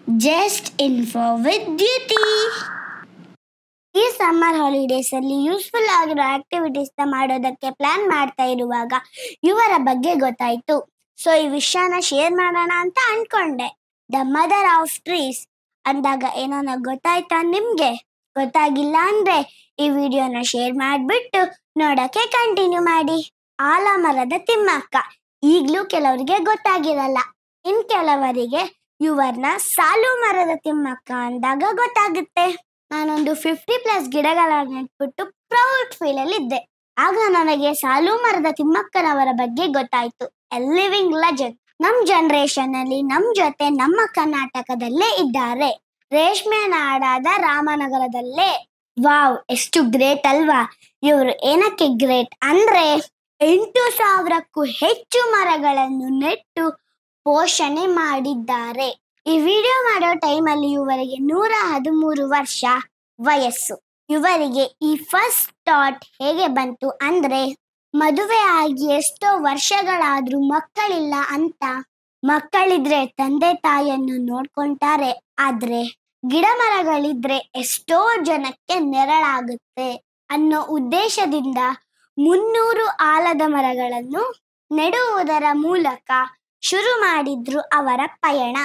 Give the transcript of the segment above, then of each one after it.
Just info with ದ್ಯುತಿ. ಈ summer holidays ಅಲ್ಲಿ useful ಆಗಿರೋ ಆಕ್ಟಿವಿಟೀಸ್ ಮಾಡೋದಕ್ಕೆ ಪ್ಲಾನ್ ಮಾಡ್ತಾ ಇರುವಾಗ ಇವರ ಬಗ್ಗೆ ಗೊತ್ತಾಯ್ತು. ಸೊ ಈ ವಿಷಯನ ಶೇರ್ ಮಾಡೋಣ ಅಂತ ಅನ್ಕೊಂಡೆ. ದ ಮದರ್ ಆಫ್ ಟ್ರೀಸ್ ಅಂದಾಗ ಏನೋ ಗೊತ್ತಾಯ್ತಾ ನಿಮ್ಗೆ? ಗೊತ್ತಾಗಿಲ್ಲ ಅಂದ್ರೆ ಈ ವಿಡಿಯೋನ ಶೇರ್ ಮಾಡ್ಬಿಟ್ಟು ನೋಡಕ್ಕೆ ಕಂಟಿನ್ಯೂ ಮಾಡಿ. ಆಲಮರದ ತಿಮ್ಮಕ್ಕ ಈಗ್ಲೂ ಕೆಲವರಿಗೆ ಗೊತ್ತಾಗಿರಲ್ಲ, ಇನ್ ಕೆಲವರಿಗೆ ಇವರ್ನ ಸಾಲು ಮರದ ತಿಮ್ಮಕ್ಕ ಅಂದಾಗ ಗೊತ್ತಾಗುತ್ತೆ. ನಾನೊಂದು 50+ ಗಿಡಗಳನ್ನ ನೆಟ್ಬಿಟ್ಟು ಪ್ರೌಡ್ ಫೀಲ್ ಅಲ್ಲಿ ಇದ್ದೆ. ಆಗ ನನಗೆ ಸಾಲು ಮರದ ತಿಮ್ಮಕ್ಕನವರ ಬಗ್ಗೆ ಗೊತ್ತಾಯ್ತು. A living legend. ನಮ್ ಜನರೇಷನ್ ಅಲ್ಲಿ ನಮ್ ಜೊತೆ ನಮ್ಮ ಕರ್ನಾಟಕದಲ್ಲೇ ಇದ್ದಾರೆ. ರೇಷ್ಮೆ ನಾಡಾದ ರಾಮನಗರದಲ್ಲೇ. ವಾವ್, ಎಷ್ಟು ಗ್ರೇಟ್ ಅಲ್ವಾ? ಇವರು ಏನಕ್ಕೆ ಗ್ರೇಟ್ ಅಂದ್ರೆ 8,000ಕ್ಕೂ ಹೆಚ್ಚು ಮರಗಳನ್ನು ನೆಟ್ಟು ಪೋಷಣೆ ಮಾಡಿದ್ದಾರೆ. ಈ ವಿಡಿಯೋ ಮಾಡೋ ಟೈಮಲ್ಲಿ ಇವರಿಗೆ 113 ವರ್ಷ ವಯಸ್ಸು. ಇವರಿಗೆ ಈ ಫಸ್ಟ್ ಥಾಟ್ ಹೇಗೆ ಬಂತು ಅಂದ್ರೆ, ಮದುವೆ ಆಗಿ ಎಷ್ಟೋ ವರ್ಷಗಳಾದ್ರೂ ಮಕ್ಕಳಿಲ್ಲ ಅಂತ. ಮಕ್ಕಳಿದ್ರೆ ತಂದೆ ತಾಯಿಯನ್ನು ನೋಡ್ಕೊಂತಾರೆ, ಆದ್ರೆ ಗಿಡ ಮರಗಳಿದ್ರೆ ಎಷ್ಟೋ ಜನಕ್ಕೆ ನೆರಳಾಗುತ್ತೆ ಅನ್ನೋ ಉದ್ದೇಶದಿಂದ 300 ಆಲದ ಮರಗಳನ್ನು ನೆಡುವುದರ ಮೂಲಕ ಶುರು ಮಾಡಿದ್ರು ಅವರ ಪಯಣ.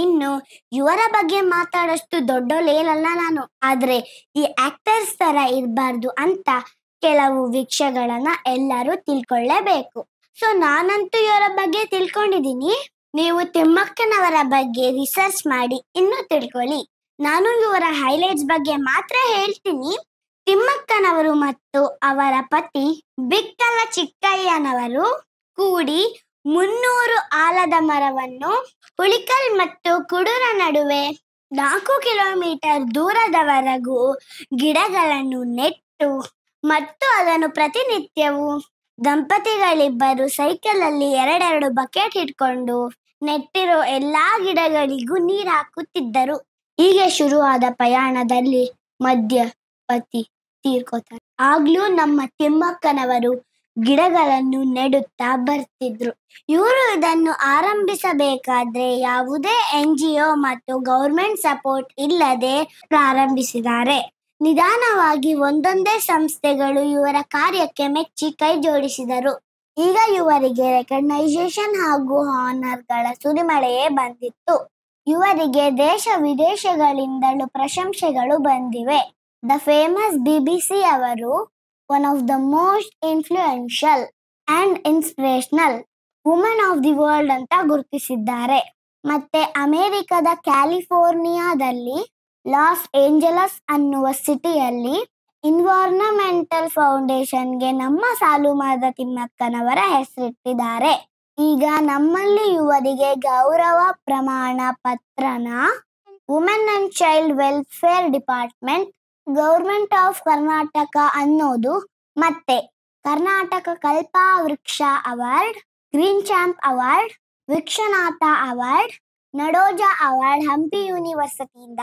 ಇನ್ನು ಇವರ ಬಗ್ಗೆ ಮಾತಾಡೋಷ್ಟು ದೊಡ್ಡೋಲೇನಲ್ಲ ನಾನು, ಆದ್ರೆ ಈ ಆಕ್ಟರ್ಸ್ ತರ ಇರಬಾರ್ದು ಅಂತ ಕೆಲವು ವಿಷಯಗಳನ್ನ ಎಲ್ಲರೂ ತಿಳ್ಕೊಳ್ಳೇಬೇಕು. ಸೊ ನಾನಂತೂ ಇವರ ಬಗ್ಗೆ ತಿಳ್ಕೊಂಡಿದ್ದೀನಿ. ನೀವು ತಿಮ್ಮಕ್ಕನವರ ಬಗ್ಗೆ ರಿಸರ್ಚ್ ಮಾಡಿ ಇನ್ನೂ ತಿಳ್ಕೊಳ್ಳಿ. ನಾನು ಇವರ ಹೈಲೈಟ್ಸ್ ಬಗ್ಗೆ ಮಾತ್ರ ಹೇಳ್ತೀನಿ. ತಿಮ್ಮಕ್ಕನವರು ಮತ್ತು ಅವರ ಪತಿ ಬಿಕ್ಕಲ ಚಿಕ್ಕಯ್ಯನವರು ಕೂಡಿ 300 ಆಲದ ಮರವನ್ನು ಹುಳಿಕಲ್ ಮತ್ತು ಕುಡೂರ ನಡುವೆ 4 ಕಿಲೋಮೀಟರ್ ದೂರದವರೆಗೂ ಗಿಡಗಳನ್ನು ನೆಟ್ಟು ಮತ್ತು ಅದನ್ನು ಪ್ರತಿನಿತ್ಯವೂ ದಂಪತಿಗಳಿಬ್ಬರು ಸೈಕಲ್ ಅಲ್ಲಿ 2 ಬಕೆಟ್ ಇಟ್ಕೊಂಡು ನೆಟ್ಟಿರೋ ಎಲ್ಲಾ ಗಿಡಗಳಿಗೂ ನೀರು ಹಾಕುತ್ತಿದ್ದರು. ಹೀಗೆ ಶುರುವಾದ ಪ್ರಯಾಣದಲ್ಲಿ ಮಧ್ಯ ಪತಿ ತೀರ್ಕೋತಾರೆ. ಆಗ್ಲೂ ನಮ್ಮ ತಿಮ್ಮಕ್ಕನವರು ಗಿಡಗಳನ್ನು ನೆಡುತ್ತಾ ಬರ್ತಿದ್ರು. ಇವರು ಇದನ್ನು ಆರಂಭಿಸಬೇಕಾದ್ರೆ ಯಾವುದೇ NGO ಮತ್ತು ಗೌರ್ಮೆಂಟ್ ಸಪೋರ್ಟ್ ಇಲ್ಲದೆ ಪ್ರಾರಂಭಿಸಿದ್ದಾರೆ. ನಿಧಾನವಾಗಿ ಒಂದೊಂದೇ ಸಂಸ್ಥೆಗಳು ಇವರ ಕಾರ್ಯಕ್ಕೆ ಮೆಚ್ಚಿ ಕೈ ಜೋಡಿಸಿದರು. ಈಗ ಇವರಿಗೆ ರೆಕಗ್ನೈಸೇಷನ್ ಹಾಗೂ ಹಾನರ್ಗಳ ಸುರಿಮಳೆಯೇ ಬಂದಿತ್ತು. ಇವರಿಗೆ ದೇಶ ವಿದೇಶಗಳಿಂದಲೂ ಪ್ರಶಂಸೆಗಳು ಬಂದಿವೆ. ದ ಫೇಮಸ್ BBC ಅವರು one of the most influential and inspirational woman of the world ಅಂತ ಗುರುತಿಸಿದ್ದಾರೆ. ಮತ್ತೆ ಅಮೆರಿಕದ ಕ್ಯಾಲಿಫೋರ್ನಿಯಾದಲ್ಲಿ ಲಾಸ್ ಏಂಜಲಸ್ ಅನ್ನುವ ಸಿಟಿಯಲ್ಲಿ ಎನ್ವೈರನ್ಮೆಂಟಲ್ ಫೌಂಡೇಶನ್ಗೆ ನಮ್ಮ ಸಾಲು ಮರದ ತಿಮ್ಮಕ್ಕನವರ ಹೆಸರಿಟ್ಟಿದ್ದಾರೆ. ಈಗ ನಮ್ಮಲ್ಲಿ ಇವರಿಗೆ ಗೌರವ ಪ್ರಮಾಣ ಪತ್ರನ women and child welfare department, government of Karnataka ಅನ್ನೋದು, ಮತ್ತೆ Karnataka Kalpavriksha award, green champ award, Vrikshanatha award, Nadoja award Hampi ಯೂನಿವರ್ಸಿಟಿಯಿಂದ,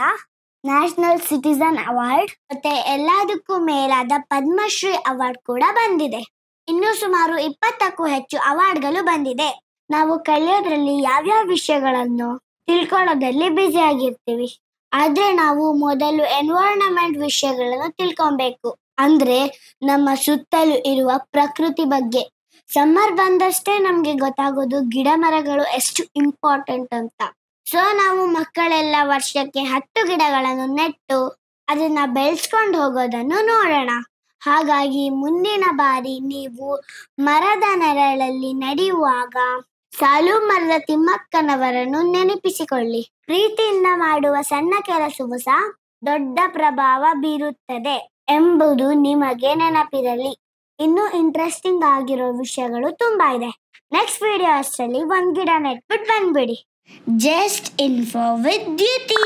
ನ್ಯಾಷನಲ್ ಸಿಟಿಸನ್ ಅವಾರ್ಡ್, ಮತ್ತೆ ಎಲ್ಲದಕ್ಕೂ ಮೇಲಾದ ಪದ್ಮಶ್ರೀ ಅವಾರ್ಡ್ ಕೂಡ ಬಂದಿದೆ. ಇನ್ನು ಸುಮಾರು 20ಕ್ಕೂ ಹೆಚ್ಚು ಅವಾರ್ಡ್ಗಳು ಬಂದಿದೆ. ನಾವು ಕಲಿಯೋದ್ರಲ್ಲಿ ಯಾವ್ಯಾವ ವಿಷಯಗಳನ್ನು ತಿಳ್ಕೊಳ್ಳೋದ್ರಲ್ಲಿ ಬ್ಯುಸಿ ಆಗಿರ್ತೀವಿ, ಆದ್ರೆ ನಾವು ಮೊದಲು ಎನ್ವೈರನ್ಮೆಂಟ್ ವಿಷಯಗಳನ್ನು ತಿಳ್ಕೊಬೇಕು. ಅಂದ್ರೆ ನಮ್ಮ ಸುತ್ತಲೂ ಇರುವ ಪ್ರಕೃತಿ ಬಗ್ಗೆ. ಸಮ್ಮರ್ ಬಂದಷ್ಟೇ ನಮ್ಗೆ ಗೊತ್ತಾಗೋದು ಗಿಡ ಮರಗಳು ಎಷ್ಟು ಇಂಪಾರ್ಟೆಂಟ್ ಅಂತ. ಸೊ ನಾವು ಮಕ್ಕಳೆಲ್ಲ ವರ್ಷಕ್ಕೆ 10 ಗಿಡಗಳನ್ನು ನೆಟ್ಟು ಅದನ್ನ ಬೆಳೆಸ್ಕೊಂಡು ಹೋಗೋದನ್ನು ನೋಡೋಣ. ಹಾಗಾಗಿ ಮುಂದಿನ ಬಾರಿ ನೀವು ಮರದ ನೆರಳಲ್ಲಿ ನಡೆಯುವಾಗ ಸಾಲು ಮರದ ತಿಮ್ಮಕ್ಕನವರನ್ನು ನೆನಪಿಸಿಕೊಳ್ಳಿ. ಪ್ರೀತಿಯಿಂದ ಮಾಡುವ ಸಣ್ಣ ಕೆಲಸವು ಸಹ ದೊಡ್ಡ ಪ್ರಭಾವ ಬೀರುತ್ತದೆ ಎಂಬುದು ನಿಮಗೆ ನೆನಪಿರಲಿ. ಇನ್ನೂ ಇಂಟ್ರೆಸ್ಟಿಂಗ್ ಆಗಿರೋ ವಿಷಯಗಳು ತುಂಬಾ ಇದೆ. ನೆಕ್ಸ್ಟ್ ವಿಡಿಯೋ ಅಷ್ಟರಲ್ಲಿ 1 ಗಿಡ ನೆಟ್ಬಿಟ್ಟು ಬಂದ್ಬಿಡಿ. Just info with Dutee.